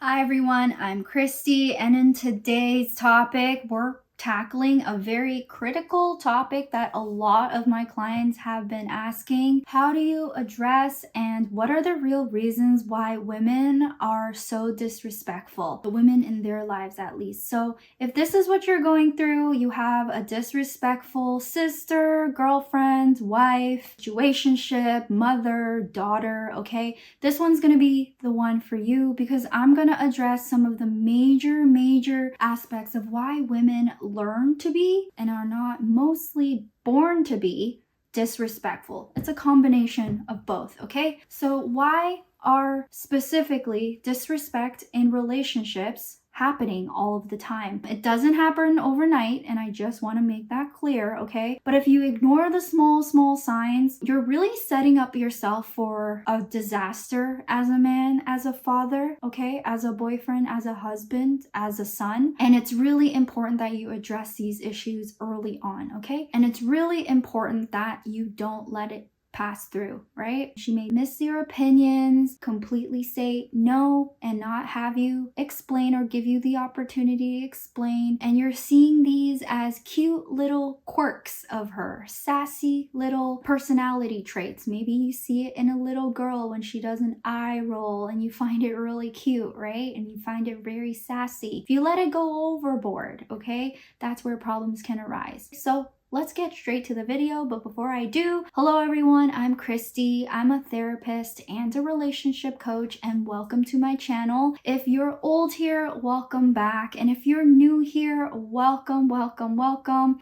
Hi everyone, I'm Christy, and in today's topic, we're tackling a very critical topic that a lot of my clients have been asking. How do you address and what are the real reasons why women are so disrespectful? The women in their lives, at least. So if this is what you're going through, you have a disrespectful sister, girlfriend, wife, situationship, mother, daughter, okay? This one's gonna be the one for you because I'm gonna address some of the major aspects of why women learn to be and are not mostly born to be disrespectful. It's a combination of both, okay? So why are specifically disrespect in relationships happening all of the time? It doesn't happen overnight, and I just want to make that clear, okay? But if you ignore the small signs, you're really setting up yourself for a disaster as a man, as a father, okay? As a boyfriend, as a husband, as a son. And it's really important that you address these issues early on, okay? And it's really important that you don't let it pass through, right? She may miss your opinions, completely say no, and not have you explain or give you the opportunity to explain. And you're seeing these as cute little quirks of her, sassy little personality traits. Maybe you see it in a little girl when she does an eye roll and you find it really cute, right? And you find it very sassy. If you let it go overboard, okay, that's where problems can arise. So let's get straight to the video, but before I do, hello everyone, I'm Christy. I'm a therapist and a relationship coach, and welcome to my channel. If you're old here, welcome back, and if you're new here, welcome.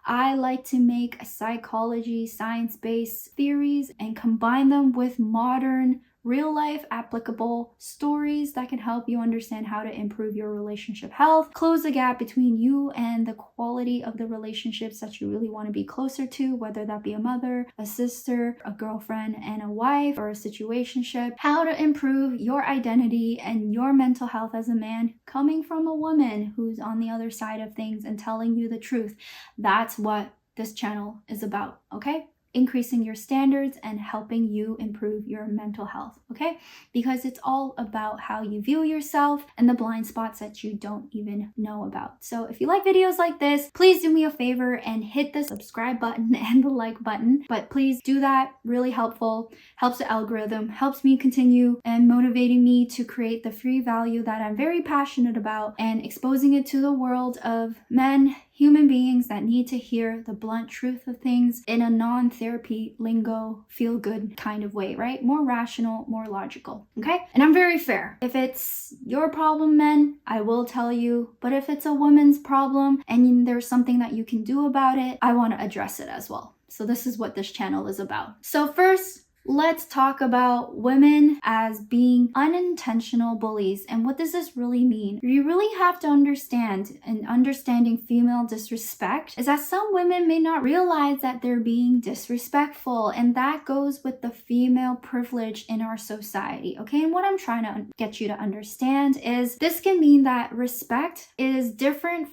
I like to make psychology, science-based theories and combine them with modern real-life applicable stories that can help you understand how to improve your relationship health, close the gap between you and the quality of the relationships that you really want to be closer to, whether that be a mother, a sister, a girlfriend and a wife, or a situationship, how to improve your identity and your mental health as a man coming from a woman who's on the other side of things and telling you the truth. That's what this channel is about, okay? Increasing your standards and helping you improve your mental health, okay? Because it's all about how you view yourself and the blind spots that you don't even know about. So if you like videos like this, please do me a favor and hit the subscribe button and the like button. But please do that, really helpful, helps the algorithm, helps me continue and motivating me to create the free value that I'm very passionate about and exposing it to the world of men, human beings that need to hear the blunt truth of things in a non-therapy lingo, feel-good kind of way, right? More rational, more logical, okay? And I'm very fair. If it's your problem, men, I will tell you. But if it's a woman's problem and there's something that you can do about it, I want to address it as well. So this is what this channel is about. So first, let's talk about women as being unintentional bullies. And what does this really mean? You really have to understand, and understanding female disrespect is that some women may not realize that they're being disrespectful, and that goes with the female privilege in our society, okay? And what I'm trying to get you to understand is this can mean that respect is different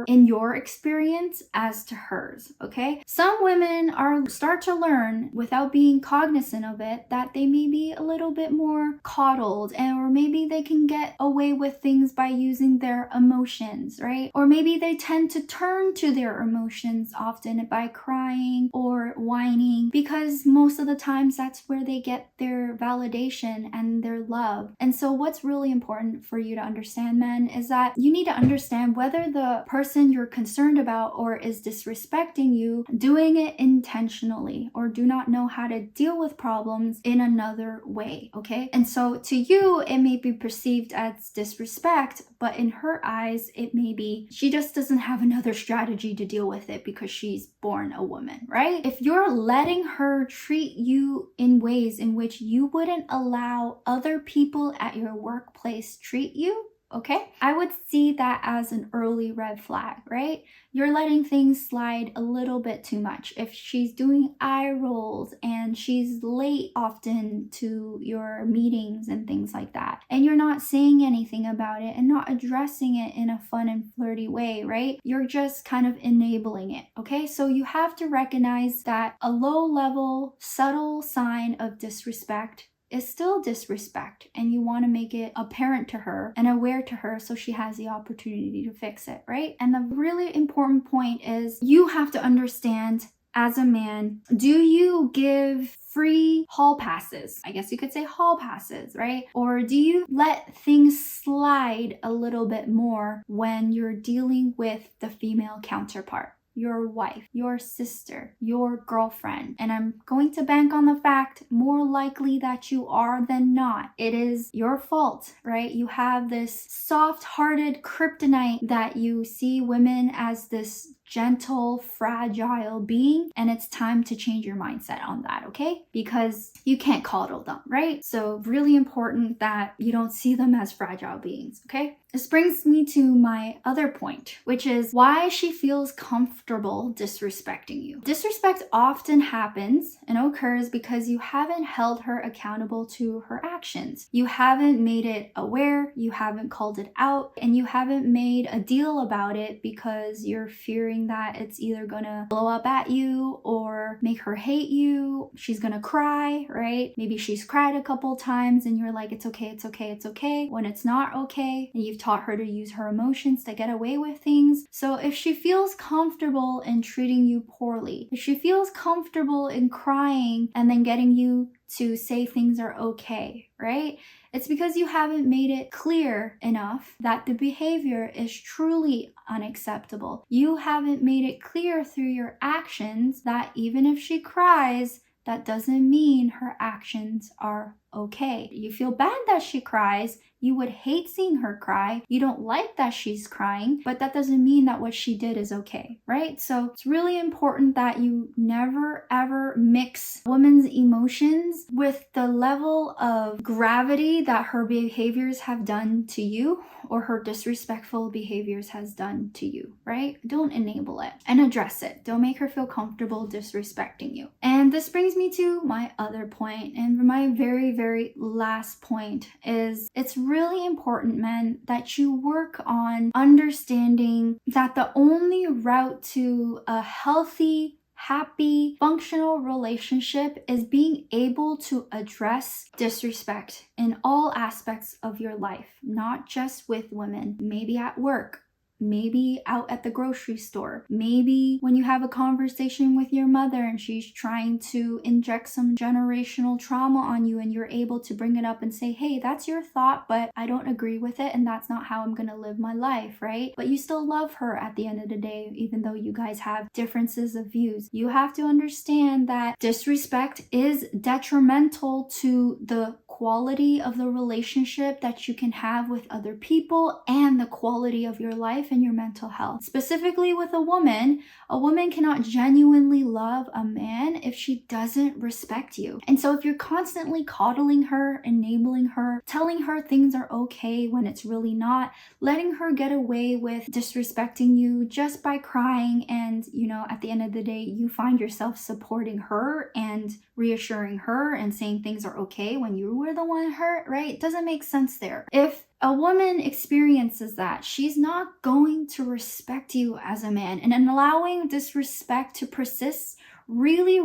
in your experience as to hers, okay? Some women start to learn without being cognizant of it that they may be a little bit more coddled, or maybe they can get away with things by using their emotions, right? Or maybe they tend to turn to their emotions often by crying or whining, because most of the times that's where they get their validation and their love. And so what's really important for you to understand, men, is that you need to understand whether the person you're concerned about or is disrespecting you doing it intentionally or do not know how to deal with problems in another way, okay? And so to you, it may be perceived as disrespect, but in her eyes, it may be she just doesn't have another strategy to deal with it because she's born a woman, right? If you're letting her treat you in ways in which you wouldn't allow other people at your workplace treat you, okay, I would see that as an early red flag, right? You're letting things slide a little bit too much. If she's doing eye rolls and she's late often to your meetings and things like that, and you're not saying anything about it and not addressing it in a fun and flirty way, right? You're just kind of enabling it, okay? So you have to recognize that a low level, subtle sign of disrespect is still disrespect, and you want to make it apparent to her and aware to her so she has the opportunity to fix it, right? And the really important point is you have to understand, as a man, do you give free hall passes? I guess you could say hall passes, right? Or do you let things slide a little bit more when you're dealing with the female counterpart? Your wife, your sister, your girlfriend. And I'm going to bank on the fact more likely that you are than not. It is your fault, right? You have this soft-hearted kryptonite that you see women as this gentle, fragile being, and it's time to change your mindset on that, okay? Because you can't coddle them, right? So really important that you don't see them as fragile beings, okay? This brings me to my other point, which is why she feels comfortable disrespecting you. Disrespect often happens and occurs because you haven't held her accountable to her actions. You haven't made it aware, you haven't called it out, and you haven't made a deal about it because you're fearing that it's either gonna blow up at you or make her hate you. She's gonna cry, right? Maybe she's cried a couple times and you're like, it's okay, it's okay, it's okay. When it's not okay, and you've taught her to use her emotions to get away with things. So if she feels comfortable in treating you poorly, if she feels comfortable in crying and then getting you to say things are okay, right? It's because you haven't made it clear enough that the behavior is truly unacceptable. You haven't made it clear through your actions that even if she cries, that doesn't mean her actions are okay. You feel bad that she cries. You would hate seeing her cry. You don't like that she's crying, but that doesn't mean that what she did is okay, right? So it's really important that you never ever mix women's emotions with the level of gravity that her behaviors have done to you or her disrespectful behaviors has done to you, right? Don't enable it and address it. Don't make her feel comfortable disrespecting you. And this brings me to my other point, and my very last point is it's really important, men, that you work on understanding that the only route to a healthy, happy, functional relationship is being able to address disrespect in all aspects of your life, not just with women, maybe at work, maybe out at the grocery store, maybe when you have a conversation with your mother and she's trying to inject some generational trauma on you and you're able to bring it up and say, hey, that's your thought, but I don't agree with it and that's not how I'm gonna live my life, right? But you still love her at the end of the day, even though you guys have differences of views. You have to understand that disrespect is detrimental to the quality of the relationship that you can have with other people and the quality of your life and your mental health. Specifically with a woman cannot genuinely love a man if she doesn't respect you. And so if you're constantly coddling her, enabling her, telling her things are okay when it's really not, letting her get away with disrespecting you just by crying, and at the end of the day you find yourself supporting her and reassuring her and saying things are okay when you were the one hurt, right? It doesn't make sense there. If a woman experiences that, she's not going to respect you as a man. And in allowing disrespect to persist really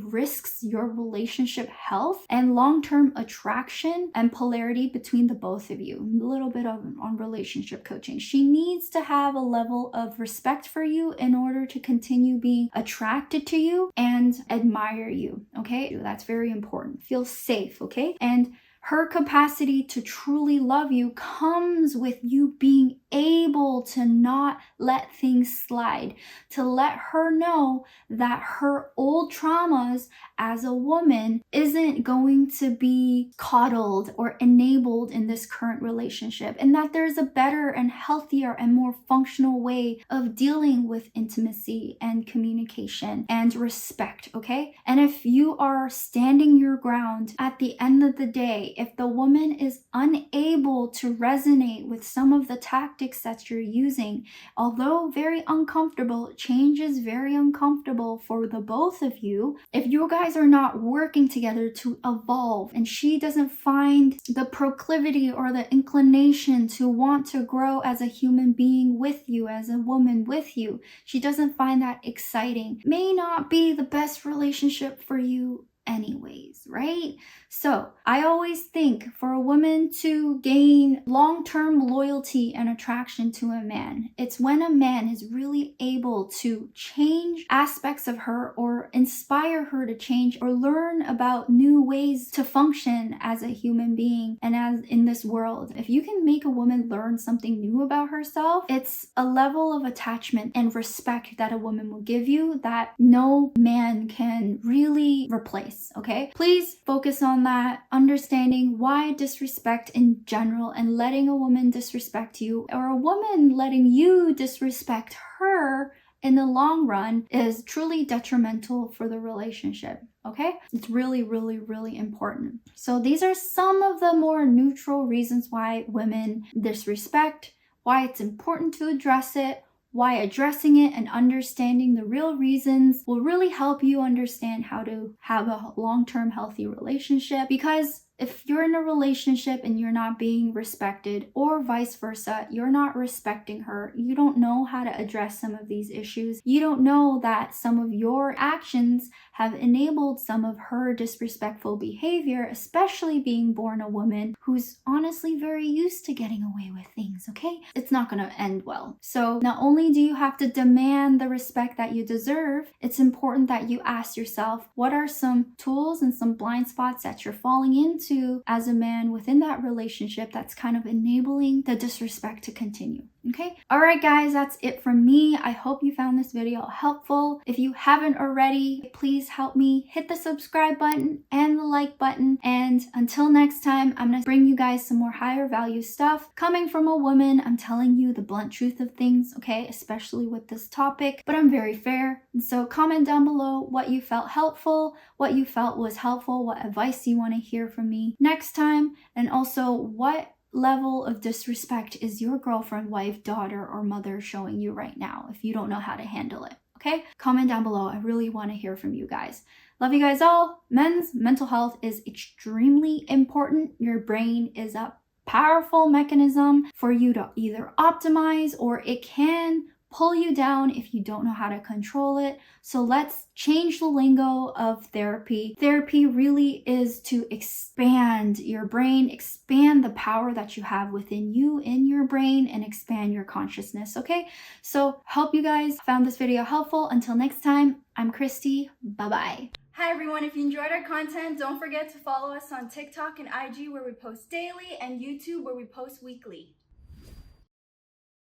risks your relationship health and long-term attraction and polarity between the both of you. A little bit on relationship coaching. She needs to have a level of respect for you in order to continue being attracted to you and admire you, okay? That's very important. Feel safe, okay? And her capacity to truly love you comes with you being able to not let things slide, to let her know that her old traumas as a woman isn't going to be coddled or enabled in this current relationship, and that there's a better and healthier and more functional way of dealing with intimacy and communication and respect, okay? And if you are standing your ground at the end of the day, if the woman is unable to resonate with some of the tactics that you're using, although very uncomfortable, change is very uncomfortable for the both of you. If you guys are not working together to evolve and she doesn't find the proclivity or the inclination to want to grow as a human being with you, as a woman with you, she doesn't find that exciting, may not be the best relationship for you anyways, right? So I always think for a woman to gain long-term loyalty and attraction to a man, it's when a man is really able to change aspects of her or inspire her to change or learn about new ways to function as a human being and as in this world. If you can make a woman learn something new about herself, it's a level of attachment and respect that a woman will give you that no man can really replace, okay? Please focus on that, understanding why disrespect in general and letting a woman disrespect you or a woman letting you disrespect her in the long run is truly detrimental for the relationship. Okay? It's really, really, really important. So these are some of the more neutral reasons why women disrespect, why it's important to address it, why addressing it and understanding the real reasons will really help you understand how to have a long-term healthy relationship. Because if you're in a relationship and you're not being respected, or vice versa, you're not respecting her, you don't know how to address some of these issues, you don't know that some of your actions have enabled some of her disrespectful behavior, especially being born a woman who's honestly very used to getting away with things, okay? It's not gonna end well. So not only do you have to demand the respect that you deserve, it's important that you ask yourself, what are some tools and some blind spots that you're falling into as a man within that relationship that's kind of enabling the disrespect to continue. Okay? All right, guys, that's it from me. I hope you found this video helpful. If you haven't already, please help me hit the subscribe button and the like button. And until next time, I'm gonna bring you guys some more higher value stuff. Coming from a woman, I'm telling you the blunt truth of things, okay? Especially with this topic, but I'm very fair. And so comment down below what you felt helpful, what you felt was helpful, what advice you want to hear from me next time, and also what level of disrespect is your girlfriend, wife, daughter, or mother showing you right now if you don't know how to handle it, okay? Comment down below. I really want to hear from you guys. Love you guys all. Men's mental health is extremely important. Your brain is a powerful mechanism for you to either optimize or it can pull you down if you don't know how to control it. So let's change the lingo of therapy. Therapy really is to expand your brain, expand the power that you have within you in your brain, and expand your consciousness, okay? So hope you guys found this video helpful. Until next time, I'm Christy. Bye-bye. Hi everyone, if you enjoyed our content, don't forget to follow us on TikTok and IG where we post daily and YouTube where we post weekly.